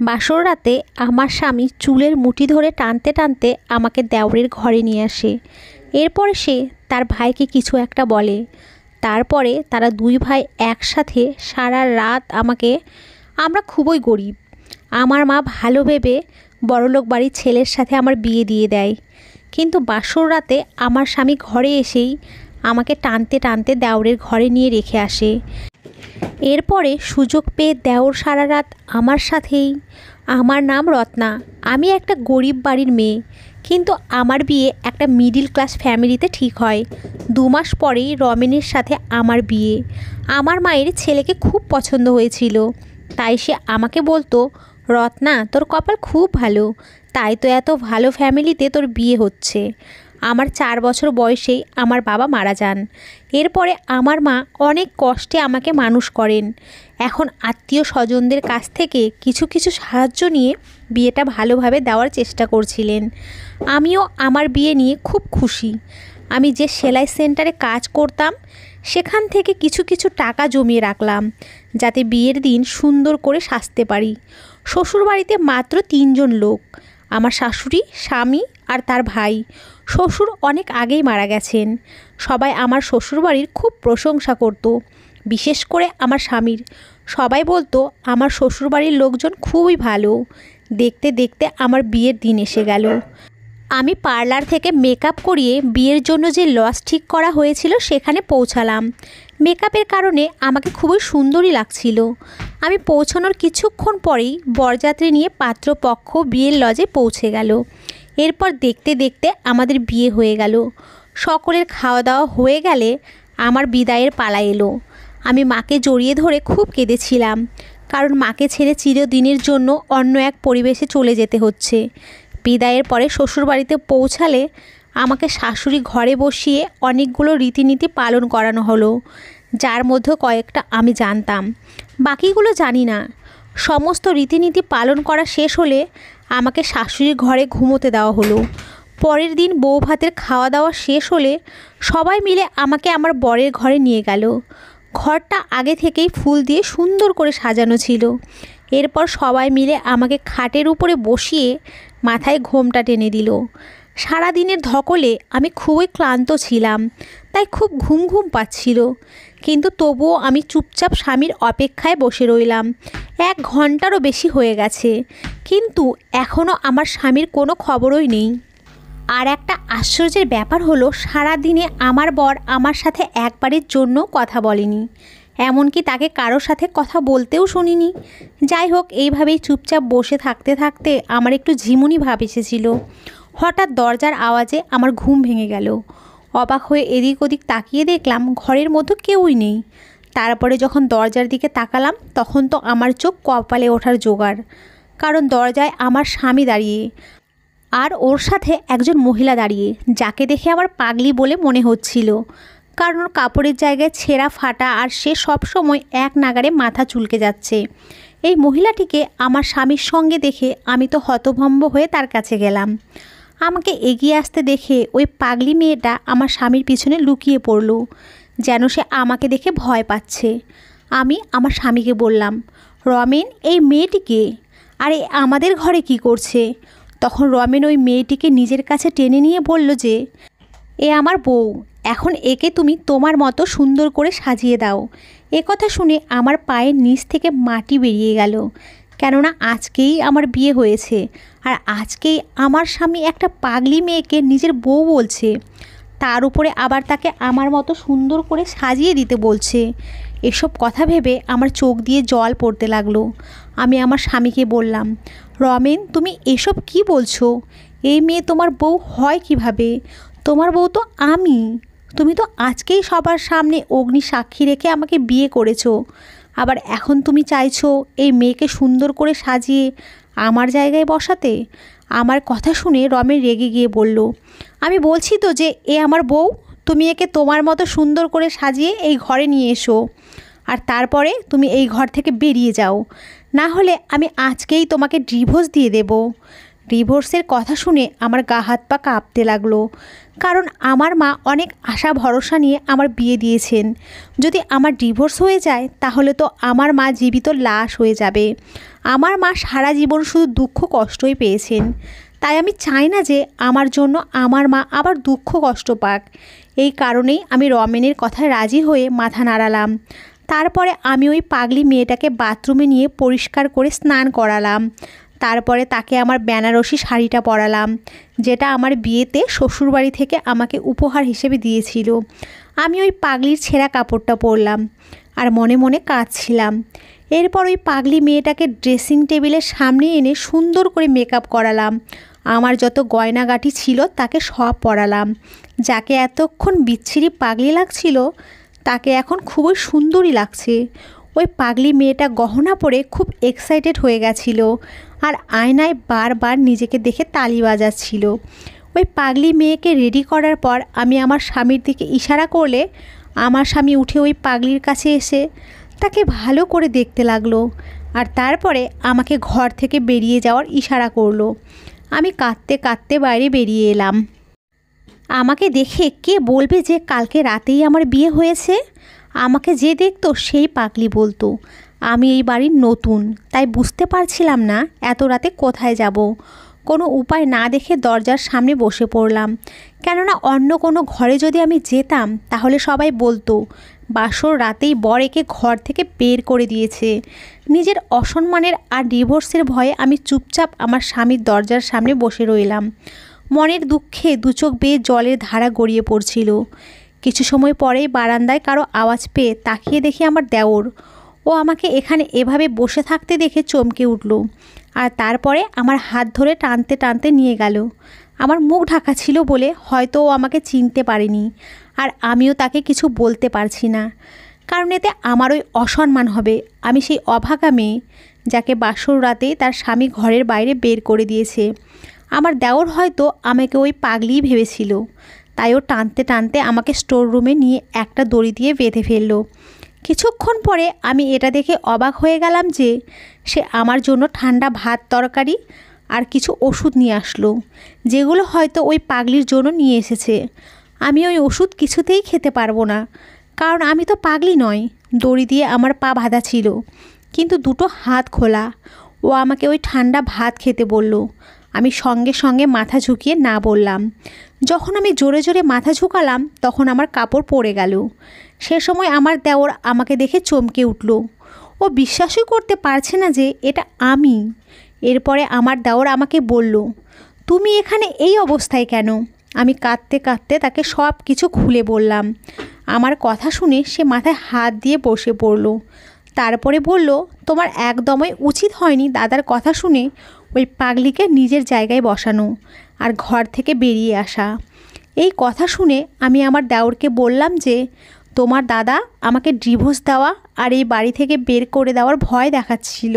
বাসর রাতে আমার স্বামী চুলের মুঠি ধরে টানতে টানতে আমাকে দেওরের ঘরে নিয়ে আসে। এরপরে সে তার ভাইকে কিছু একটা বলে। তারপরে তারা দুই ভাই একসাথে সারা রাত আমরা খুবই গরিব, আমার মা ভালো ভেবে বড়লোক বাড়ির ছেলের সাথে আমার বিয়ে দিয়ে দেয়। কিন্তু বাসর রাতে আমার স্বামী ঘরে এসেই আমাকে টানতে টানতে দেওরের ঘরে নিয়ে রেখে আসে। এরপরে সুযোগ পেয়ে দেওর সারা রাত আমার সাথেই। আমার নাম রত্না, আমি একটা গরিব বাড়ির মেয়ে, কিন্তু আমার বিয়ে একটা মিডিল ক্লাস ফ্যামিলিতে ঠিক হয়। 2 মাস পরেই রমেনের সাথে আমার বিয়ে। আমার মায়ের ছেলেকে খুব পছন্দ হয়েছিল, তাই সে আমাকে বলতো, রত্না তোর কপাল খুব ভালো, তাই তো এত ভালো ফ্যামিলিতে তোর বিয়ে হচ্ছে। আমার 4 বছর বয়সেই আমার বাবা মারা যান। এরপরে আমার মা অনেক কষ্টে আমাকে মানুষ করেন। এখন আত্মীয় স্বজনদের কাছ থেকে কিছু কিছু সাহায্য নিয়ে বিয়েটা ভালোভাবে দেওয়ার চেষ্টা করছিলেন। আমিও আমার বিয়ে নিয়ে খুব খুশি। আমি যে সেলাই সেন্টারে কাজ করতাম সেখান থেকে কিছু কিছু টাকা জমিয়ে রাখলাম, যাতে বিয়ের দিন সুন্দর করে সাজতে পারি। শ্বশুরবাড়িতে মাত্র 3 জন লোক, আমার শাশুড়ি, স্বামী আর তার ভাই। শ্বশুর অনেক আগেই মারা গেছেন। সবাই আমার শ্বশুরবাড়ির খুব প্রশংসা করত, বিশেষ করে আমার স্বামীর। সবাই বলতো আমার শ্বশুরবাড়ির লোকজন খুবই ভালো। দেখতে দেখতে আমার বিয়ের দিন এসে গেল। আমি পার্লার থেকে মেকআপ করিয়ে বিয়ের জন্য যে লজ ঠিক করা হয়েছিল সেখানে পৌঁছালাম। মেকআপের কারণে আমাকে খুবই সুন্দরই লাগছিল। আমি পৌঁছানোর কিছুক্ষণ পরেই বরযাত্রী নিয়ে পাত্রপক্ষ বিয়ের লজে পৌঁছে গেল। এরপর দেখতে দেখতে আমাদের বিয়ে হয়ে গেল। সকলের খাওয়া দাওয়া হয়ে গেলে আমার বিদায়ের পালা এলো। আমি মাকে জড়িয়ে ধরে খুব কেঁদেছিলাম, কারণ মাকে ছেড়ে চিরদিনের জন্য অন্য এক পরিবেশে চলে যেতে হচ্ছে। বিদায়ের পরে শ্বশুরবাড়িতে পৌঁছালে আমাকে শাশুড়ি ঘরে বসিয়ে অনেকগুলো রীতিনীতি পালন করানো হলো, যার মধ্যে কয়েকটা আমি জানতাম, বাকিগুলো জানি না। সমস্ত রীতিনীতি পালন করা শেষ হলে আমাকে শাশুড়ির ঘরে ঘুমোতে দেওয়া হলো। পরের দিন বউ ভাতের খাওয়া দাওয়া শেষ হলে সবাই মিলে আমাকে আমার বরের ঘরে নিয়ে গেল। ঘরটা আগে থেকেই ফুল দিয়ে সুন্দর করে সাজানো ছিল। এরপর সবাই মিলে আমাকে খাটের উপরে বসিয়ে মাথায় ঘোমটা টেনে দিল। সারা দিনের ধকলে আমি খুবই ক্লান্ত ছিলাম, তাই খুব ঘুম ঘুম পাচ্ছিল। কিন্তু তবুও আমি চুপচাপ স্বামীর অপেক্ষায় বসে রইলাম। 1 ঘন্টারও বেশি হয়ে গেছে, কিন্তু এখনও আমার স্বামীর কোনো খবরই নেই। আর একটা আশ্চর্যের ব্যাপার হলো, সারা দিনে আমার বর আমার সাথে একবারের জন্য কথা বলেনি, এমনকি তাকে কারোর সাথে কথা বলতেও শুনিনি। যাই হোক, এইভাবেই চুপচাপ বসে থাকতে থাকতে আমার একটু ঝিমুনি ভাব এসেছিল। হঠাৎ দরজার আওয়াজে আমার ঘুম ভেঙে গেল। অবাক হয়ে এদিক ওদিক তাকিয়ে দেখলাম ঘরের মধ্যে কেউই নেই। তারপরে যখন দরজার দিকে তাকালাম তখন তো আমার চোখ কপালে ওঠার জোগাড়, কারণ দরজায় আমার স্বামী দাঁড়িয়ে, আর ওর সাথে একজন মহিলা দাঁড়িয়ে, যাকে দেখে আমার পাগলি বলে মনে হচ্ছিল, কারণ ওর কাপড়ের জায়গায় ছেঁড়া ফাটা, আর সে সবসময় এক নাগাড়ে মাথা চুলকে যাচ্ছে। এই মহিলাটিকে আমার স্বামীর সঙ্গে দেখে আমি তো হতভম্ব হয়ে তার কাছে গেলাম। আমাকে এগিয়ে আসতে দেখে ওই পাগলি মেয়েটা আমার স্বামীর পিছনে লুকিয়ে পড়ল, যেন সে আমাকে দেখে ভয় পাচ্ছে। আমি আমার স্বামীকে বললাম, রমেন, এই মেয়েটিকে, আর আমাদের ঘরে কি করছে? তখন রমেন ওই মেয়েটিকে নিজের কাছে টেনে নিয়ে বলল যে, এ আমার বউ, এখন একে তুমি তোমার মতো সুন্দর করে সাজিয়ে দাও। এ কথা শুনে আমার পায়ের নিচ থেকে মাটি বেরিয়ে গেল, কেননা আজকেই আমার বিয়ে হয়েছে, আর আজকেই আমার স্বামী একটা পাগলি মেয়েকে নিজের বউ বলছে, তার উপরে আবার তাকে আমার মতো সুন্দর করে সাজিয়ে দিতে বলছে। এসব কথা ভেবে আমার চোখ দিয়ে জল পড়তে লাগলো। আমি আমার স্বামীকে বললাম, রমেন, তুমি এসব কি বলছো? এই মেয়ে তোমার বউ হয় কিভাবে? তোমার বউ তো আমি। তুমি তো আজকেই সবার সামনে অগ্নি সাক্ষী রেখে আমাকে বিয়ে করেছো, আবার এখন তুমি চাইছো এই মেয়েকে সুন্দর করে সাজিয়ে আমার জায়গায় বসাতে? আমার কথা শুনে রমেন রেগে গিয়ে বলল, আমি বলছি তো যে এ আমার বউ, তুমি একে তোমার মতো সুন্দর করে সাজিয়ে এই ঘরে নিয়ে এসো, আর তারপরে তুমি এই ঘর থেকে বেরিয়ে যাও, না হলে আমি আজকেই তোমাকে ডিভোর্স দিয়ে দেব। ডিভোর্সের কথা শুনে আমার গা হাত পা কাঁপতে লাগলো, কারণ আমার মা অনেক আশা ভরসা নিয়ে আমার বিয়ে দিয়েছেন। যদি আমার ডিভোর্স হয়ে যায় তাহলে তো আমার মা জীবিত লাশ হয়ে যাবে, আমার মা সারা জীবন শুধু দুঃখ কষ্টই পেয়েছেন, তাই আমি চাই না যে আমার জন্য আমার মা আবার দুঃখ কষ্ট পাক। এই কারণেই আমি রমেনের কথায় রাজি হয়ে মাথা নাড়ালাম। তারপরে আমি ওই পাগলি মেয়েটাকে বাথরুমে নিয়ে পরিষ্কার করে স্নান করালাম। তারপরে তাকে আমার বেনারসি শাড়িটা পরালাম, যেটা আমার বিয়েতে শ্বশুরবাড়ি থেকে আমাকে উপহার হিসেবে দিয়েছিল। আমি ওই পাগলির ছেঁড়া কাপড়টা পরলাম আর মনে মনে কাঁদছিলাম। এরপর ওই পাগলি মেয়েটাকে ড্রেসিং টেবিলের সামনে এনে সুন্দর করে মেকআপ করালাম। আমার যত গয়নাগাটি ছিল তাকে সব পরালাম। যাকে এতক্ষণ বিচ্ছিরি পাগলি লাগছিল তাকে এখন খুবই সুন্দরই লাগছে। ওই পাগলি মেয়েটা গহনা পরে খুব এক্সাইটেড হয়ে গেছিল আর আয়নায় বারবার নিজেকে দেখে তালি বাজাচ্ছিল। ওই পাগলি মেয়েকে রেডি করার পর আমি আমার স্বামীর দিকে ইশারা করলে আমার স্বামী উঠে ওই পাগলির কাছে এসে তাকে ভালো করে দেখতে লাগলো আর তারপরে আমাকে ঘর থেকে বেরিয়ে যাওয়ার ইশারা করলো। আমি কাঁদতে কাঁদতে বাইরে বেরিয়ে এলাম। আমাকে দেখে কে বলবে যে কালকে রাতেই আমার বিয়ে হয়েছে? আমাকে যে দেখতো সেই পাগলি বলতো। আমি এই বাড়ির নতুন, তাই বুঝতে পারছিলাম না এত রাতে কোথায় যাব। কোনো উপায় না দেখে দরজার সামনে বসে পড়লাম, কেননা অন্য কোনো ঘরে যদি আমি যেতাম তাহলে সবাই বলতো বাসর রাতেই বর একে ঘর থেকে বের করে দিয়েছে। নিজের অসম্মানের আর ডিভোর্সের ভয়ে আমি চুপচাপ আমার স্বামীর দরজার সামনে বসে রইলাম। মনের দুঃখে দু চোখ বেয়ে জলের ধারা গড়িয়ে পড়ছিল। কিছু সময় পরেই বারান্দায় কারো আওয়াজ পেয়ে তাকিয়ে দেখি আমার দেওর। ও আমাকে এখানে এভাবে বসে থাকতে দেখে চমকে উঠল আর তারপরে আমার হাত ধরে টানতে টানতে নিয়ে গেল। আমার মুখ ঢাকা ছিল বলে হয়তো ও আমাকে চিনতে পারেনি, আর আমিও তাকে কিছু বলতে পারছি না, কারণ এতে আমার ওই অসম্মান হবে। আমি সেই অভাগা মেয়ে যাকে বাসর রাতেই তার স্বামী ঘরের বাইরে বের করে দিয়েছে। আমার দেওর হয়তো আমাকে ওই পাগলিই ভেবেছিল, তাই ও টানতে টানতে আমাকে স্টোর রুমে নিয়ে একটা দড়ি দিয়ে বেঁধে ফেললো। কিছুক্ষণ পরে আমি এটা দেখে অবাক হয়ে গেলাম যে সে আমার জন্য ঠান্ডা ভাত তরকারি আর কিছু ওষুধ নিয়ে আসলো, যেগুলো হয়তো ওই পাগলির জন্য নিয়ে এসেছে। আমি ওই ওষুধ কিছুতেই খেতে পারবো না, কারণ আমি তো পাগলি নয়। দড়ি দিয়ে আমার পা বাঁধা ছিল, কিন্তু দুটো হাত খোলা। ও আমাকে ওই ঠান্ডা ভাত খেতে বলল। আমি সঙ্গে সঙ্গে মাথা ঝুঁকিয়ে না বললাম। যখন আমি জোরে জোরে মাথা ঝুঁকালাম তখন আমার কাপড় পড়ে গেল। সে সময় আমার দেওর আমাকে দেখে চমকে উঠল। ও বিশ্বাসই করতে পারছে না যে এটা আমি। এরপরে আমার দেওর আমাকে বলল, তুমি এখানে এই অবস্থায় কেন? আমি কাঁদতে কাঁদতে তাকে সব কিছু খুলে বললাম। আমার কথা শুনে সে মাথায় হাত দিয়ে বসে পড়ল। তারপরে বলল, তোমার একদমই উচিত হয়নি দাদার কথা শুনে ওই পাগলিকে নিজের জায়গায় বসানো আর ঘর থেকে বেরিয়ে আসা। এই কথা শুনে আমি আমার দেওরকে বললাম যে তোমার দাদা আমাকে ডিভোর্স দেওয়া আর এই বাড়ি থেকে বের করে দেওয়ার ভয় দেখাচ্ছিল।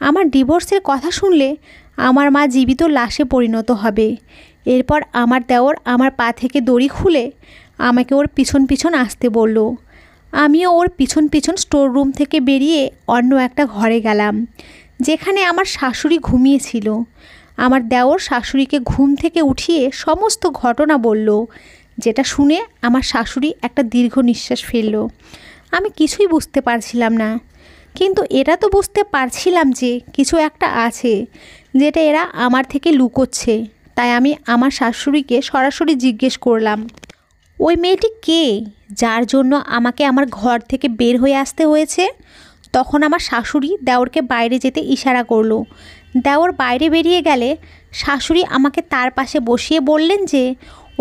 আমার ডিভোর্সের কথা শুনলে আমার মা জীবিত লাশে পরিণত হবে। এরপর আমার দেওর আমার পা থেকে দড়ি খুলে আমাকে ওর পিছন পিছন আসতে বলল। আমিও ওর পিছন পিছন স্টোর রুম থেকে বেরিয়ে অন্য একটা ঘরে গেলাম, যেখানে আমার শাশুড়ি ঘুমিয়েছিল। আমার দেওর শাশুড়িকে ঘুম থেকে উঠিয়ে সমস্ত ঘটনা বলল, যেটা শুনে আমার শাশুড়ি একটা দীর্ঘ নিঃশ্বাস ফেলল। আমি কিছুই বুঝতে পারছিলাম না, কিন্তু এটা তো বুঝতে পারছিলাম যে কিছু একটা আছে যেটা এরা আমার থেকে লুকোচ্ছে। তাই আমি আমার শাশুড়িকে সরাসরি জিজ্ঞেস করলাম, ওই মেয়েটি কে যার জন্য আমাকে আমার ঘর থেকে বের হয়ে আসতে হয়েছে? তখন আমার শাশুড়ি দেওরকে বাইরে যেতে ইশারা করলো। দেওর বাইরে বেরিয়ে গেলে শাশুড়ি আমাকে তার পাশে বসিয়ে বললেন যে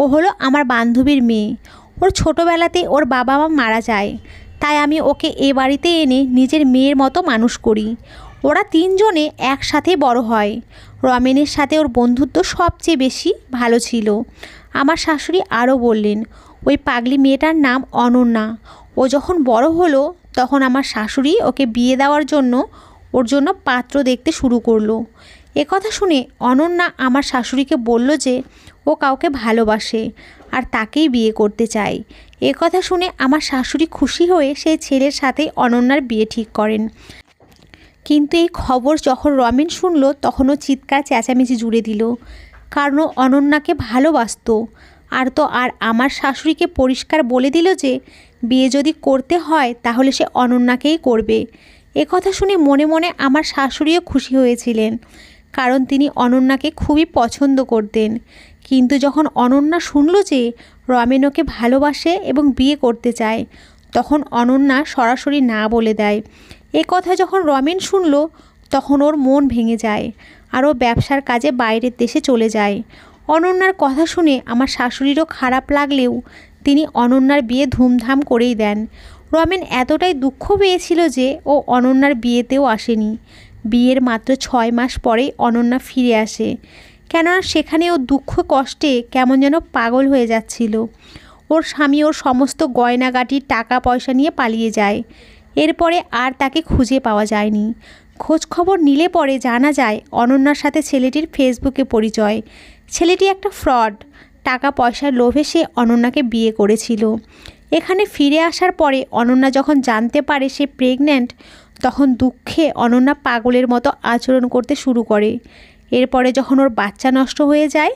ও হলো আমার বান্ধবীর মেয়ে। ওর ছোটোবেলাতেই ওর বাবা মা মারা যায়, তাই আমি ওকে এ বাড়িতে এনে নিজের মেয়ের মতো মানুষ করি। ওরা তিনজনে একসাথে বড় হয়। রমেনের সাথে ওর বন্ধুত্ব সবচেয়ে বেশি ভালো ছিল। আমার শাশুড়ি আরও বললেন, ওই পাগলি মেয়েটার নাম অনন্যা। ও যখন বড় হলো তখন আমার শাশুড়ি ওকে বিয়ে দেওয়ার জন্য ওর জন্য পাত্র দেখতে শুরু করলো। কথা শুনে অনন্যা আমার শাশুড়িকে বলল যে ও কাউকে ভালোবাসে আর তাকেই বিয়ে করতে চায়। কথা শুনে আমার শাশুড়ি খুশি হয়ে সেই ছেলের সাথে অনন্যার বিয়ে ঠিক করেন। কিন্তু এই খবর যখন রমেন শুনল তখন ও চিৎকার চেঁচামেচি জুড়ে দিল, কারণ ও অনন্যাকে ভালোবাসতো। আর আমার শাশুড়িকে পরিষ্কার বলে দিল যে বিয়ে যদি করতে হয় তাহলে সে অনন্যাকেই করবে। একথা শুনে মনে মনে আমার শাশুড়িও খুশি হয়েছিলেন, কারণ তিনি অনন্যাকে খুবই পছন্দ করতেন। কিন্তু যখন অনন্যা শুনল যে রমেন ওকে ভালোবাসে এবং বিয়ে করতে চায়, তখন অনন্যা সরাসরি না বলে দেয়। এ কথা যখন রমেন শুনল, তখন ওর মন ভেঙে যায় আর ও ব্যবসার কাজে বাইরের দেশে চলে যায়। অনন্যার কথা শুনে আমার শাশুড়িরও খারাপ লাগলেও তিনি অনন্যার বিয়ে ধুমধাম করেই দেন। রমেন এতটাই দুঃখ পেয়েছিল যে ও অনন্যার বিয়েতেও আসেনি। বিয়ের মাত্র 6 মাস পরেই অনন্যা ফিরে আসে, কেননা সেখানে ও দুঃখ কষ্টে কেমন যেন পাগল হয়ে যাচ্ছিল। ওর স্বামী ওর সমস্ত গয়নাগাটি টাকা পয়সা নিয়ে পালিয়ে যায়। এরপরে আর তাকে খুঁজে পাওয়া যায়নি। খোঁজ খবর নিলে পরে জানা যায় অনন্যার সাথে ছেলেটির ফেসবুকে পরিচয়। ছেলেটি একটা ফ্রড। টাকা পয়সার লোভে সে অনন্যাকে বিয়ে করেছিল। এখানে ফিরে আসার পরে অনন্যা যখন জানতে পারে সে প্রেগন্যান্ট, তখন দুঃখে অনন্যা পাগলের মতো আচরণ করতে শুরু করে। এরপরে যখন ওর বাচ্চা নষ্ট হয়ে যায়,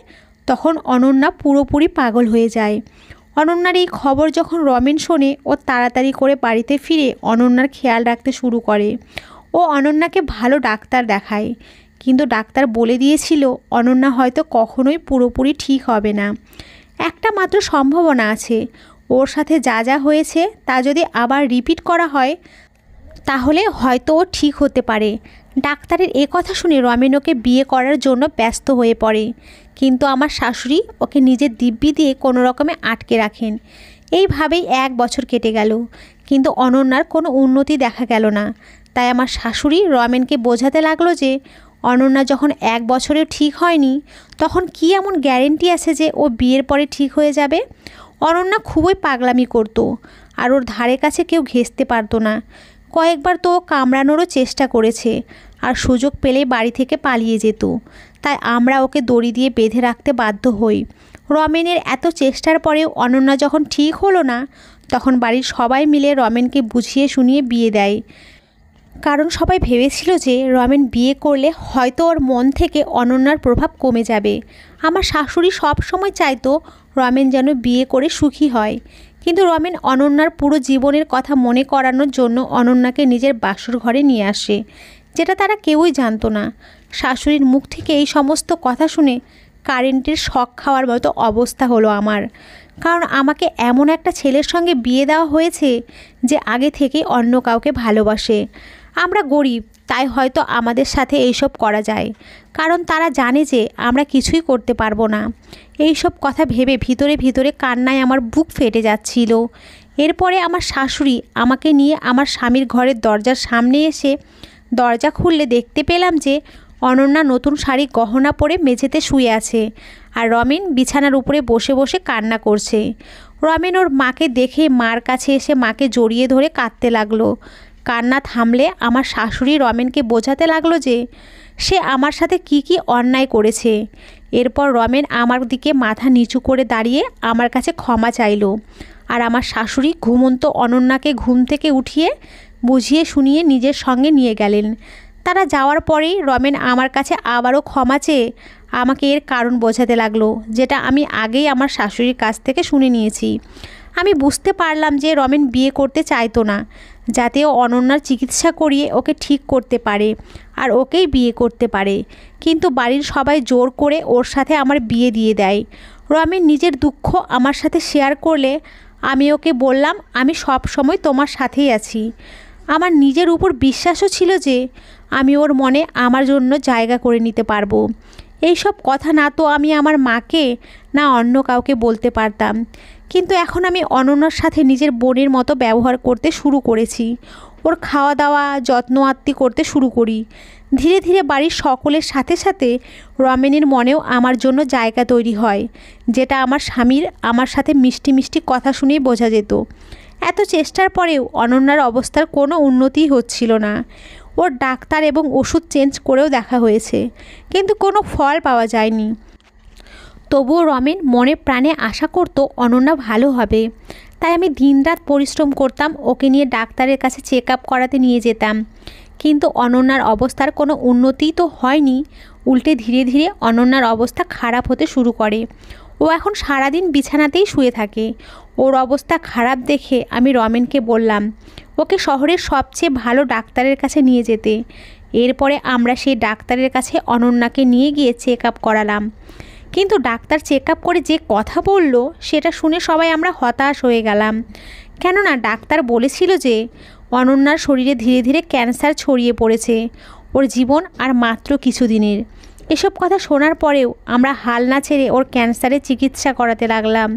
তখন অনন্যা পুরোপুরি পাগল হয়ে যায়। অনন্যার এই খবর যখন রমেন শোনে, ও তাড়াতাড়ি করে বাড়িতে ফিরে অনন্যার খেয়াল রাখতে শুরু করে। ও অনন্যাকে ভালো ডাক্তার দেখায়, কিন্তু ডাক্তার বলে দিয়েছিল অনন্যা হয়তো কখনোই পুরোপুরি ঠিক হবে না। একটা মাত্র সম্ভাবনা আছে, ওর সাথে যা যা হয়েছে তা যদি আবার রিপিট করা হয় তাহলে হয়তো ও ঠিক হতে পারে। ডাক্তারের এ কথা শুনে রমেন ওকে বিয়ে করার জন্য ব্যস্ত হয়ে পড়ে, কিন্তু আমার শাশুড়ি ওকে নিজের দিব্যি দিয়ে কোনো রকমে আটকে রাখেন। এইভাবেই 1 বছর কেটে গেল, কিন্তু অনন্যার কোনো উন্নতি দেখা গেল না। তাই আমার শাশুড়ি রমেনকে বোঝাতে লাগলো যে অনন্যা যখন 1 বছরেও ঠিক হয়নি, তখন কি এমন গ্যারেন্টি আছে যে ও বিয়ের পরে ঠিক হয়ে যাবে। অনন্যা খুবই পাগলামি করত, আর ওর ধারে কাছে কেউ ঘেঁষতে পারতো না। কয়েকবার তো কামড়ানোরও চেষ্টা করেছে, আর সুযোগ পেলেই বাড়ি থেকে পালিয়ে যেত। তাই আমরা ওকে দড়ি দিয়ে বেঁধে রাখতে বাধ্য হই। রমেনের এত চেষ্টার পরেও অনন্যা যখন ঠিক হলো না, তখন বাড়ির সবাই মিলে রমেনকে বুঝিয়ে শুনিয়ে বিয়ে দেয়। কারণ সবাই ভেবেছিল যে রমেন বিয়ে করলে হয়তো ওর মন থেকে অনন্যার প্রভাব কমে যাবে। আমার শাশুড়ি সব সময় চাইতো রমেন যেন বিয়ে করে সুখী হয়, কিন্তু রমেন অনন্যার পুরো জীবনের কথা মনে করানোর জন্য অনন্যাকে নিজের বাসর ঘরে নিয়ে আসে, যেটা তারা কেউই জানতো না। শাশুড়ির মুখ থেকে এই সমস্ত কথা শুনে কারেন্টের শক খাওয়ার মতো অবস্থা হলো আমার। কারণ আমাকে এমন একটা ছেলের সঙ্গে বিয়ে দেওয়া হয়েছে যে আগে থেকে অন্য কাউকে ভালোবাসে। আমরা গরিব, তাই হয়তো আমাদের সাথে এইসব করা যায়, কারণ তারা জানে যে আমরা কিছুই করতে পারবো না। এইসব কথা ভেবে ভিতরে ভিতরে কান্নায় আমার বুক ফেটে যাচ্ছিল। এরপরে আমার শাশুড়ি আমাকে নিয়ে আমার স্বামীর ঘরের দরজার সামনে এসে দরজা খুললে দেখতে পেলাম যে অনন্যা নতুন শাড়ি গহনা পরে মেঝেতে শুয়ে আছে, আর রমেন বিছানার উপরে বসে বসে কান্না করছে। রমেন ওর মাকে দেখে মার কাছে এসে মাকে জড়িয়ে ধরে কাঁদতে লাগলো। কান্না থামলে আমার শাশুড়ি রমেনকে বোঝাতে লাগলো যে সে আমার সাথে কি কি অন্যায় করেছে। এরপর রমেন আমার দিকে মাথা নিচু করে দাঁড়িয়ে আমার কাছে ক্ষমা চাইলো, আর আমার শাশুড়ি ঘুমন্ত অনন্যাকে ঘুম থেকে উঠিয়ে বুঝিয়ে শুনিয়ে নিজের সঙ্গে নিয়ে গেলেন। তারা যাওয়ার পরেই রমেন আমার কাছে আবারও ক্ষমা চেয়ে আমাকে এর কারণ বোঝাতে লাগলো, যেটা আমি আগেই আমার শাশুড়ির কাছ থেকে শুনে নিয়েছি। আমি বুঝতে পারলাম যে রমেন বিয়ে করতে চাইতো না, যাতে ও অনন্যার চিকিৎসা করিয়ে ওকে ঠিক করতে পারে আর ওকেই বিয়ে করতে পারে। কিন্তু বাড়ির সবাই জোর করে ওর সাথে আমার বিয়ে দিয়ে দেয়। রমেন নিজের দুঃখ আমার সাথে শেয়ার করলে আমি ওকে বললাম, আমি সব সময় তোমার সাথেই আছি। আমার নিজের উপর বিশ্বাসও ছিল যে আমি ওর মনে আমার জন্য জায়গা করে নিতে পারবো। এইসব কথা না তো আমি আমার মাকে না অন্য কাউকে বলতে পারতাম, কিন্তু এখন আমি অনন্যার সাথে নিজের বোনের মতো ব্যবহার করতে শুরু করেছি। ওর খাওয়া দাওয়া যত্ন আত্তি করতে শুরু করি। ধীরে ধীরে বাড়ির সকলের সাথে সাথে রমেনের মনেও আমার জন্য জায়গা তৈরি হয়, যেটা আমার স্বামীর আমার সাথে মিষ্টি মিষ্টি কথা শুনেই বোঝা যেত। এত চেষ্টার পরেও অনন্যার অবস্থার কোনো উন্নতিই হচ্ছিল না। ওর ডাক্তার এবং ওষুধ চেঞ্জ করেও দেখা হয়েছে, কিন্তু কোনো ফল পাওয়া যায়নি। তবুও রমেন মনে প্রাণে আশা করতো অনন্যা ভালো হবে। তাই আমি দিনরাত পরিশ্রম করতাম, ওকে নিয়ে ডাক্তারের কাছে চেক আপ করাতে নিয়ে যেতাম। কিন্তু অনন্যার অবস্থার কোনো উন্নতিই তো হয়নি, উল্টে ধীরে ধীরে অনন্যার অবস্থা খারাপ হতে শুরু করে। ও এখন সারাদিন বিছানাতেই শুয়ে থাকে। ওর অবস্থা খারাপ দেখে আমি রমেনকে বললাম, ওকে শহরের সবচেয়ে ভালো ডাক্তারের কাছে নিয়ে যেতে। এরপরে আমরা সেই ডাক্তারের কাছে অনন্যাকে নিয়ে গিয়ে চেক আপ করালাম। কিন্তু ডাক্তার চেক আপ করে যে কথা বলল সেটা শুনে সবাই আমরা হতাশ হয়ে গেলাম। কেননা ডাক্তার বলেছিল যে অনন্যার শরীরে ধীরে ধীরে ক্যান্সার ছড়িয়ে পড়েছে, ওর জীবন আর মাত্র কিছুদিনের। এসব কথা শোনার পরেও আমরা হাল না ছেড়ে ওর ক্যান্সারের চিকিৎসা করাতে লাগলাম।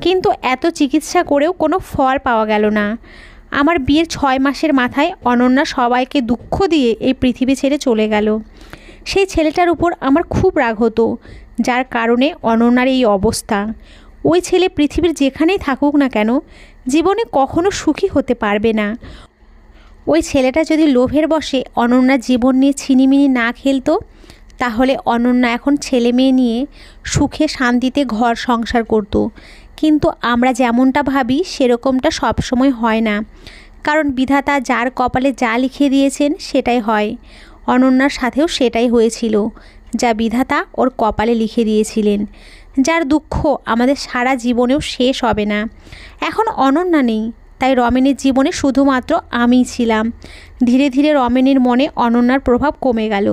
কিন্তু এত চিকিৎসা করেও কোনো ফল পাওয়া গেল না। আমার বিয়ের 6 মাসের মাথায় অনন্যা সবাইকে দুঃখ দিয়ে এই পৃথিবী ছেড়ে চলে গেল। সেই ছেলেটার উপর আমার খুব রাগ হতো, যার কারণে অনন্যার এই অবস্থা। ওই ছেলে পৃথিবীর যেখানেই থাকুক না কেন জীবনে কখনো সুখী হতে পারবে না। ওই ছেলেটা যদি লোভের বশে অনন্যার জীবন নিয়ে ছিনিমিনি না খেলতো, তাহলে অনন্যা এখন ছেলে মেয়ে নিয়ে সুখে শান্তিতে ঘর সংসার করত। কিন্তু আমরা যেমনটা ভাবি সেরকমটা সবসময় হয় না, কারণ বিধাতা যার কপালে যা লিখে দিয়েছেন সেটাই হয়। অনন্যার সাথেও সেটাই হয়েছিল, যা বিধাতা ওর কপালে লিখে দিয়েছিলেন, যার দুঃখ আমাদের সারা জীবনেও শেষ হবে না। এখন অনন্যা নেই, তাই রমেনের জীবনে শুধুমাত্র আমিই ছিলাম। ধীরে ধীরে রমেনের মনে অনন্যার প্রভাব কমে গেল,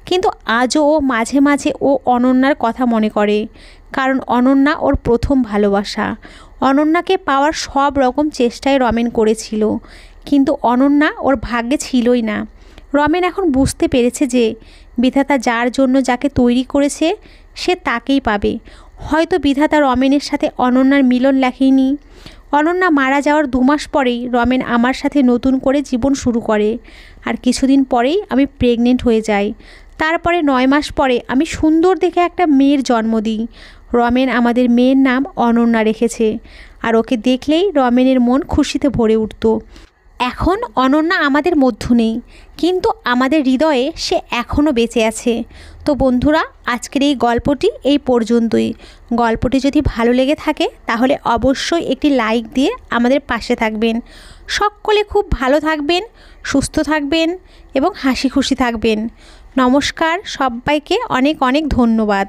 কিন্তু আজও ও মাঝে মাঝে ও অনন্যার কথা মনে করে, কারণ অনন্যা ওর প্রথম ভালোবাসা। অনন্যাকে পাওয়ার সব রকম চেষ্টাই রমেন করেছিল, কিন্তু অনন্যা ওর ভাগ্যে ছিলই না। রমেন এখন বুঝতে পেরেছে যে বিধাতা যার জন্য যাকে তৈরি করেছে সে তাকেই পাবে। হয়তো বিধাতা রমেনের সাথে অনন্যার মিলন লেখেনি। অনন্যা মারা যাওয়ার 2 মাস পরেই রমেন আমার সাথে নতুন করে জীবন শুরু করে, আর কিছুদিন পরেই আমি প্রেগনেন্ট হয়ে যাই। তারপরে 9 মাস পরে আমি সুন্দর দেখে একটা মেয়ের জন্ম দিই। রমেন আমাদের মেয়ের নাম অনন্যা রেখেছে, আর ওকে দেখলেই রমেনের মন খুশিতে ভরে উঠত। এখন অনন্যা আমাদের মধ্য নেই, কিন্তু আমাদের হৃদয়ে সে এখনও বেঁচে আছে। তো বন্ধুরা, আজকের এই গল্পটি এই পর্যন্তই। গল্পটি যদি ভালো লেগে থাকে তাহলে অবশ্যই একটি লাইক দিয়ে আমাদের পাশে থাকবেন। সকলে খুব ভালো থাকবেন, সুস্থ থাকবেন এবং হাসি খুশি থাকবেন। নমস্কার, সবাইকে অনেক অনেক ধন্যবাদ।